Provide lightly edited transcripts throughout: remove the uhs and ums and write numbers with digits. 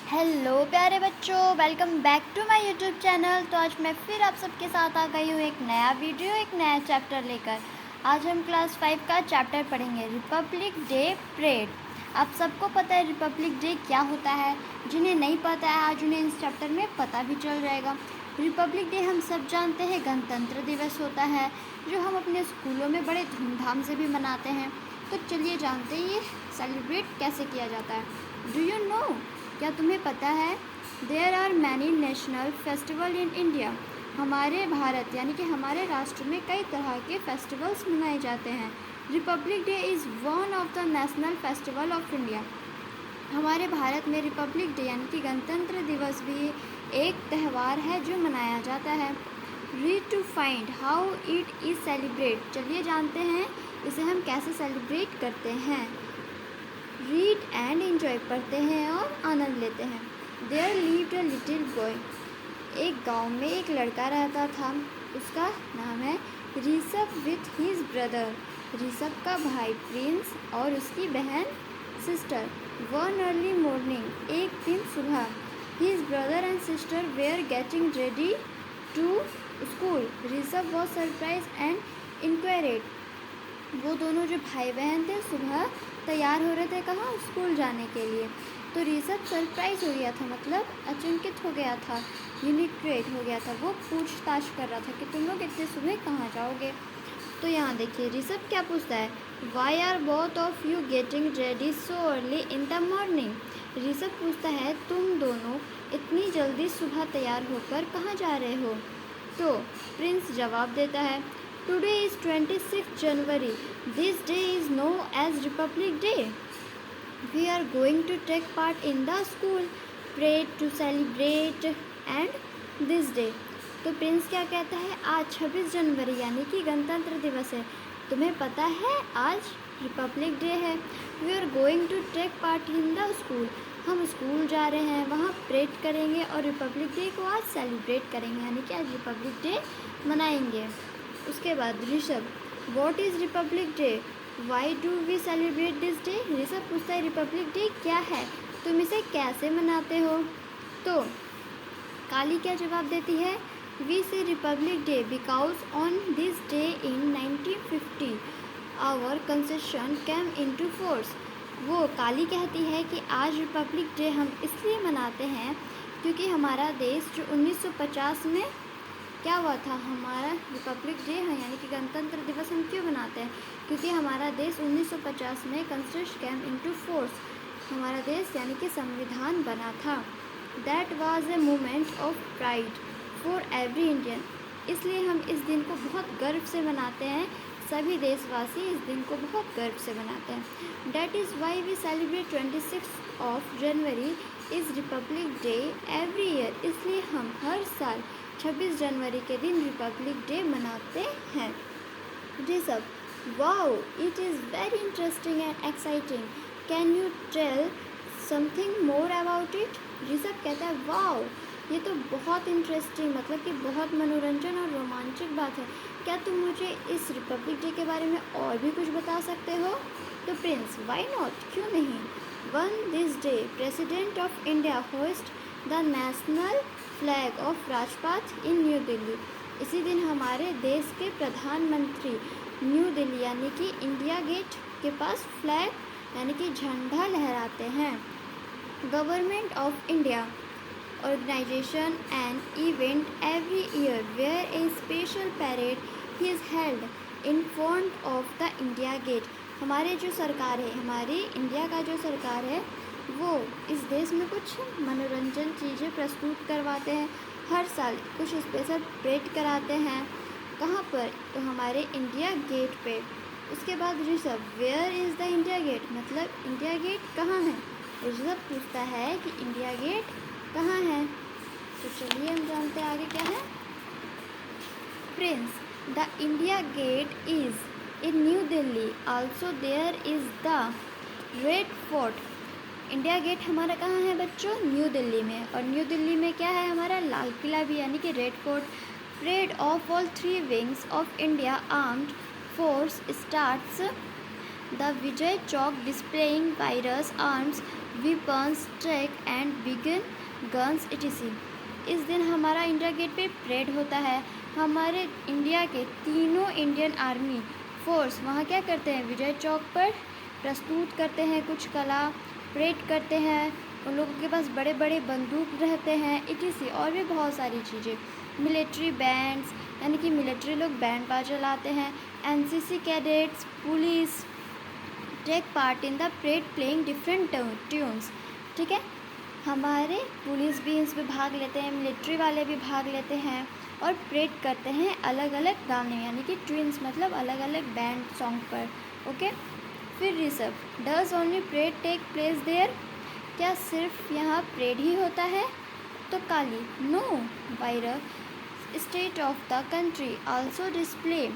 Hello प्यारे बच्चों, welcome back to my YouTube channel. तो आज मैं फिर आप सबके साथ आ गई हूँ एक नया वीडियो, एक नया चैप्टर लेकर। आज हम क्लास 5 का चैप्टर पढ़ेंगे, रिपब्लिक डे परेड। आप सबको पता है रिपब्लिक डे क्या होता है। जिन्हें नहीं पता है आज उन्हें इस चैप्टर में पता भी चल जाएगा। रिपब्लिक डे हम सब जानते हैं गणतंत्र दिवस होता है, जो हम अपने स्कूलों में बड़े धूमधाम से भी मनाते हैं। तो चलिए जानते हैं ये सेलिब्रेट कैसे किया जाता है। डू यू नो, क्या तुम्हें पता है, there are many national festival in India. हमारे भारत यानी कि हमारे राष्ट्र में कई तरह के फेस्टिवल्स मनाए जाते हैं। Republic day is one of the national festival of India. हमारे भारत में रिपब्लिक डे यानी कि गणतंत्र दिवस भी एक त्यौहार है जो मनाया जाता है। Read to find how it is celebrate. चलिए जानते हैं इसे हम कैसे सेलिब्रेट करते हैं। रीड एंड एंजॉय, पढ़ते हैं और आनंद लेते हैं। There lived a little boy. एक गांव में एक लड़का रहता था, उसका नाम है Rishabh with his brother. Rishabh का भाई प्रिंस और उसकी बहन सिस्टर। वन अर्ली मॉर्निंग, एक दिन सुबह, his brother and sister were getting ready to school. Rishabh was surprise and inquired. वो दोनों जो भाई बहन थे सुबह तैयार हो रहे थे कहाँ, स्कूल जाने के लिए। तो ऋषभ सरप्राइज हो गया था, मतलब अचंकित हो गया था, यूनिक्रेट हो गया था। वो पूछताछ कर रहा था कि तुम लोग इतने सुबह कहाँ जाओगे। तो यहाँ देखिए ऋषभ क्या पूछता है, why are both of you getting ready so early in the morning. Rishabh पूछता है तुम दोनों इतनी जल्दी सुबह तैयार होकर कहाँ जा रहे हो। तो प्रिंस जवाब देता है, Today is 26th January. This day is known as Republic Day. We are going to take part in the school parade to celebrate and this day. तो प्रिंस क्या कहता है, आज 26 जनवरी यानी कि गणतंत्र दिवस है। तुम्हें पता है आज रिपब्लिक डे है। We are going to take part in the school. हम स्कूल जा रहे हैं, वहाँ परेड करेंगे और रिपब्लिक डे को आज सेलिब्रेट करेंगे, यानी कि आज रिपब्लिक डे मनाएंगे। उसके बाद Rishabh, what is republic day, why do we celebrate this day. Rishabh पूछता है रिपब्लिक डे क्या है, तुम इसे कैसे मनाते हो। तो काली क्या जवाब देती है, we say republic day because on this day in 1950 our constitution came into force. वो काली कहती है कि आज रिपब्लिक डे हम इसलिए मनाते हैं क्योंकि हमारा देश जो 1950 में क्या हुआ था, हमारा रिपब्लिक डे है यानी कि गणतंत्र दिवस हम क्यों मनाते हैं, क्योंकि हमारा देश 1950 में कंस्टिट्यूशन कैम इनटू फोर्स, हमारा देश यानी कि संविधान बना था। That was a moment of pride for every Indian. इसलिए हम इस दिन को बहुत गर्व से मनाते हैं, सभी देशवासी इस दिन को बहुत गर्व से मनाते हैं। That is why we celebrate 26 of January is republic day every year. इसलिए हम हर साल 26 जनवरी के दिन रिपब्लिक डे मनाते हैं। Rishabh, wow it is very interesting and exciting, can you tell something more about it. Rishabh कहता है वाओ ये तो बहुत इंटरेस्टिंग, मतलब कि बहुत मनोरंजन और रोमांचक बात है, क्या तुम मुझे इस रिपब्लिक डे के बारे में और भी कुछ बता सकते हो। तो प्रिंस, वाई नॉट, क्यों नहीं। One this day president of India host the national flag of Rajpath in New Delhi. इसी दिन हमारे देश के प्रधानमंत्री न्यू दिल्ली यानी कि इंडिया गेट के पास फ्लैग यानी कि झंडा लहराते हैं। Government of India organization an event every year where a special parade is held in front of the India Gate। हमारे जो सरकार है, हमारी इंडिया का जो सरकार है, वो इस देश में कुछ मनोरंजन चीज़ें प्रस्तुत करवाते हैं, हर साल कुछ स्पेशल परेड कराते हैं। कहाँ पर, तो हमारे इंडिया गेट पे। उसके बाद Rishabh, where is the India Gate, मतलब इंडिया गेट कहाँ है। ऋषभ पूछता है कि इंडिया गेट कहाँ है। तो चलिए हम जानते हैं आगे क्या है। Prince, the India Gate is in New Delhi, also there is the Red Fort. India Gate हमारा कहाँ है बच्चों, न्यू दिल्ली में, और न्यू दिल्ली में क्या है, हमारा लाल किला भी यानी कि red fort. Parade of all 3 wings of India armed force starts the Vijay Chowk displaying virus arms weapons track and begin guns etc। इस दिन हमारा इंडिया गेट पे परेड होता है। हमारे इंडिया के तीनों इंडियन आर्मी फोर्स वहाँ क्या करते हैं, विजय चौक पर प्रस्तुत करते हैं कुछ कला, परेड करते हैं। उन लोगों के पास बड़े बड़े बंदूक रहते हैं etc और भी बहुत सारी चीज़ें। मिलिट्री बैंड्स यानी कि मिलिट्री लोग बैंड बाजा लाते हैं। NCC cadets police take part in the parade playing different tunes. ठीक है, हमारे पुलिस भी इसमें भाग लेते हैं, मिलिट्री वाले भी भाग लेते हैं और परेड करते हैं अलग अलग गाने यानी कि ट्यून्स मतलब अलग अलग बैंड सॉन्ग पर। ओके, फिर रिसर्व does only parade take place there, क्या सिर्फ यहाँ परेड ही होता है? तो काली no, various state of the country also display,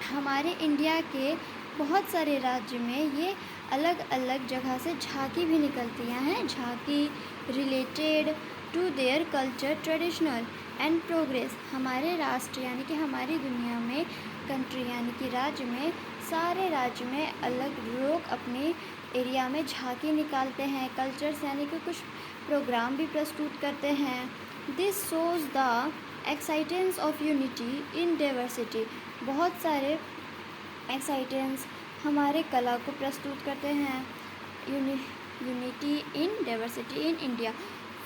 हमारे इंडिया के बहुत सारे राज्य में ये अलग अलग जगह से झांकी भी निकलती हैं, झांकी related to their culture traditional and progress. हमारे राष्ट्र यानी कि हमारी दुनिया में कंट्री यानी कि राज्य में सारे राज्य में अलग लोग अपने एरिया में झांकी निकालते हैं, कल्चर्स यानी कि कुछ प्रोग्राम भी प्रस्तुत करते हैं। This shows the existence of unity in diversity, बहुत सारे एक्साइटेंस हमारे कला को प्रस्तुत करते हैं। Unity in diversity in India.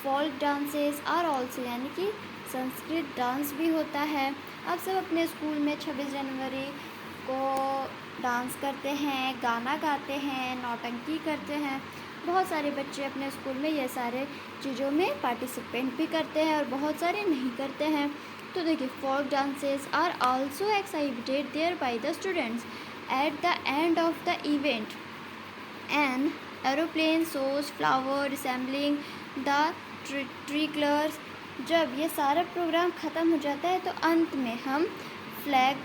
Folk dances are also यानी कि संस्कृत डांस भी होता है। आप सब अपने स्कूल में 26 जनवरी को डांस करते हैं, गाना गाते हैं, नौटंकी करते हैं। बहुत सारे बच्चे अपने स्कूल में ये सारे चीज़ों में पार्टिसिपेंट भी करते हैं और बहुत सारे नहीं करते हैं। तो देखिए, folk dances are also excited there by the students at the end of the event an aeroplane shows flower resembling the tree colours. जब ये सारा प्रोग्राम ख़त्म हो जाता है तो अंत में हम फ्लैग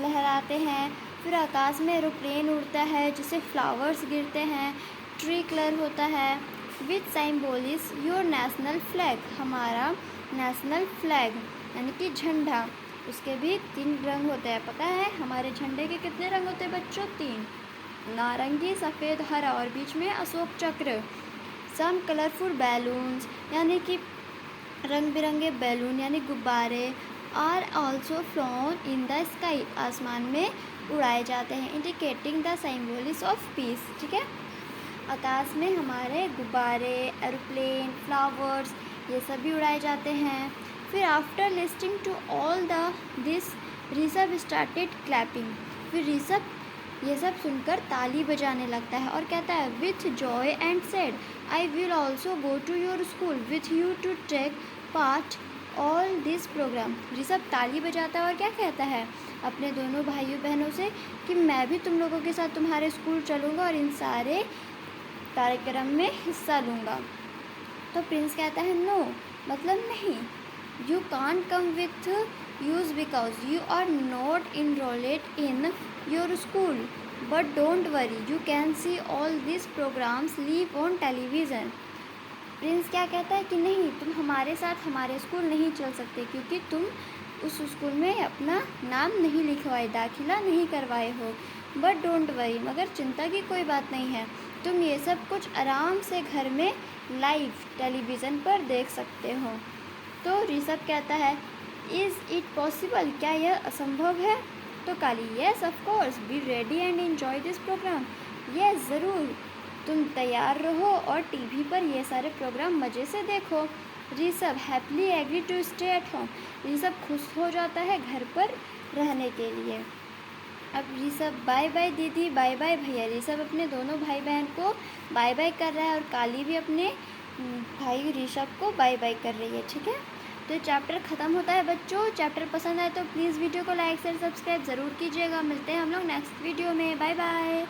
लहराते हैं, फिर आकाश में एरोप्लेन उड़ता है जिससे फ्लावर्स गिरते हैं, ट्री कलर होता है विथ सिम्बोलिस योर नेशनल फ्लैग, हमारा नेशनल फ्लैग यानी कि झंडा, उसके भी 3 रंग होते हैं। पता है हमारे झंडे के कितने रंग होते हैं बच्चों? 3, नारंगी सफ़ेद हरा और बीच में अशोक चक्र। सम कलरफुल बैलून्स यानी कि रंग बिरंगे बैलून यानी गुब्बारे are also flown in the sky, आसमान में उड़ाए जाते हैं, indicating the symbolism of peace. ठीक है, आकाश में हमारे गुब्बारे, एरोप्लेन, फ्लावर्स ये सब भी उड़ाए जाते हैं। फिर after listing to all the this Rishabh started clapping, फिर ऋषभ ये सब सुनकर ताली बजाने लगता है और कहता है with joy and said I will also go to your school with you to take part all this program. Rishabh ताली बजाता है और क्या कहता है अपने दोनों भाइयों बहनों से कि मैं भी तुम लोगों के साथ तुम्हारे स्कूल चलूँगा और इन सारे कार्यक्रम में हिस्सा लूँगा। तो प्रिंस कहता है नो, मतलब नहीं, you can't come with use because you are not enrolled in your school, but don't worry you can see all this programs live on television. Prince क्या कहता है कि नहीं, तुम हमारे साथ हमारे स्कूल नहीं चल सकते क्योंकि तुम उस स्कूल में अपना नाम नहीं लिखवाए, दाखिला नहीं करवाए हो। बट डोंट वरी, मगर चिंता की कोई बात नहीं है, तुम ये सब कुछ आराम से घर में लाइव टेलीविज़न पर देख सकते हो। तो ऋषभ कहता है इज़ इट पॉसिबल, क्या यह असंभव है? तो काली yes of course, be ready and enjoy this program, yes ज़रूर, तुम तैयार रहो और टीवी पर ये सारे प्रोग्राम मज़े से देखो। Rishabh happily agree to stay at home, Rishabh खुश हो जाता है घर पर रहने के लिए। अब ऋषभ बाय बाय दीदी, बाय बाय भैया, ऋषभ अपने दोनों भाई बहन को बाय बाय कर रहा है और काली भी अपने भाई ऋषभ को बाय बाय कर रही है। ठीक है, तो चैप्टर ख़त्म होता है बच्चों। चैप्टर पसंद आए तो प्लीज़ वीडियो को लाइक शेयर सब्सक्राइब ज़रूर कीजिएगा। मिलते हैं हम लोग नेक्स्ट वीडियो में, बाय बाय।